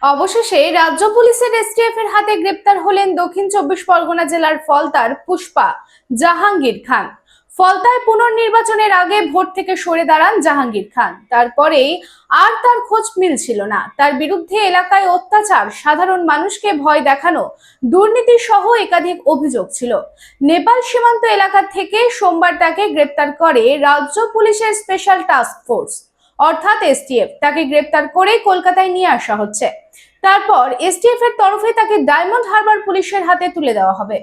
অবশেষে রাজ্য পুলিশের এসটিএফ এর হাতে গ্রেপ্তার হলেন দক্ষিণ চব্বিশ পরগনা জেলার ফলতার পুষ্পা জাহাঙ্গীর খান। ফলতায় পুনর্নির্বাচনের আগে ভোট থেকে সরে দাঁড়ান জাহাঙ্গীর খান। তারপরেই আর তার খোঁজ মিলছিল না। তার বিরুদ্ধে এলাকায় অত্যাচার, সাধারণ মানুষকে ভয় দেখানো, দুর্নীতি সহ একাধিক অভিযোগ ছিল। নেপাল সীমান্ত এলাকা থেকে সোমবার তাকে গ্রেপ্তার করে রাজ্য পুলিশের স্পেশাল টাস্ক ফোর্স অর্থাৎ এসটিএফ। তাকে গ্রেপ্তার করে কলকাতায় নিয়ে আসা হচ্ছে। তারপর এসটিএফ এর তরফে তাকে ডায়মন্ড হারবার পুলিশের হাতে তুলে দেওয়া হবে।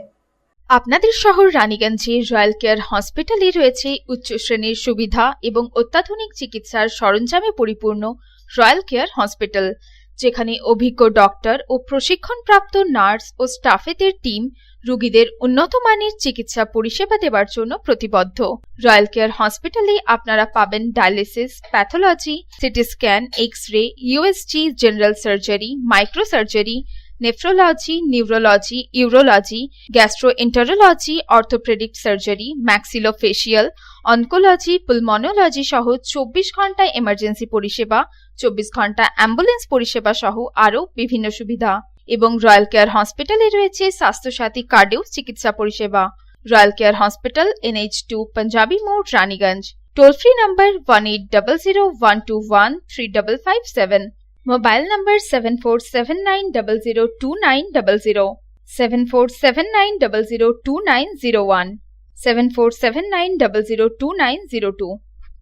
আপনাদের শহর রানীগঞ্জে রয়্যাল কেয়ার হসপিটালে রয়েছে উচ্চ শ্রেণীর সুবিধা এবং অত্যাধুনিক চিকিৎসার সরঞ্জামে পরিপূর্ণ রয়্যাল কেয়ার হসপিটাল, যেখানে অভিজ্ঞ ডক্টর ও প্রশিক্ষণপ্রাপ্ত নার্স ও স্টাফেদের টিম রোগীদের উন্নত মানের চিকিৎসা পরিষেবা দেওয়ার জন্য প্রতিবদ্ধ। রয়্যাল কেয়ার হসপিটালে আপনারা পাবেন dialysis, pathology, CT scan, X-ray, USG, general surgery, microsurgery, nephrology, neurology, urology, gastroenterology, orthopaedic surgery, maxillofacial, oncology, pulmonology সহ 24 ঘন্টা এমার্জেন্সি পরিষেবা, 24 ঘন্টা অ্যাম্বুলেন্স পরিষেবা সহ আরও বিভিন্ন সুবিধা। এবং রয়্যাল কেয়ার হসপিটালে রয়েছে স্বাস্থ্যসাথী কার্ডেও চিকিৎসা পরিষেবা। Royal care hospital, NH2 panjabi মোড়, Raniganj. Toll free number 180012135557। Mobile number 7479002900, 7479002901, 7479002902।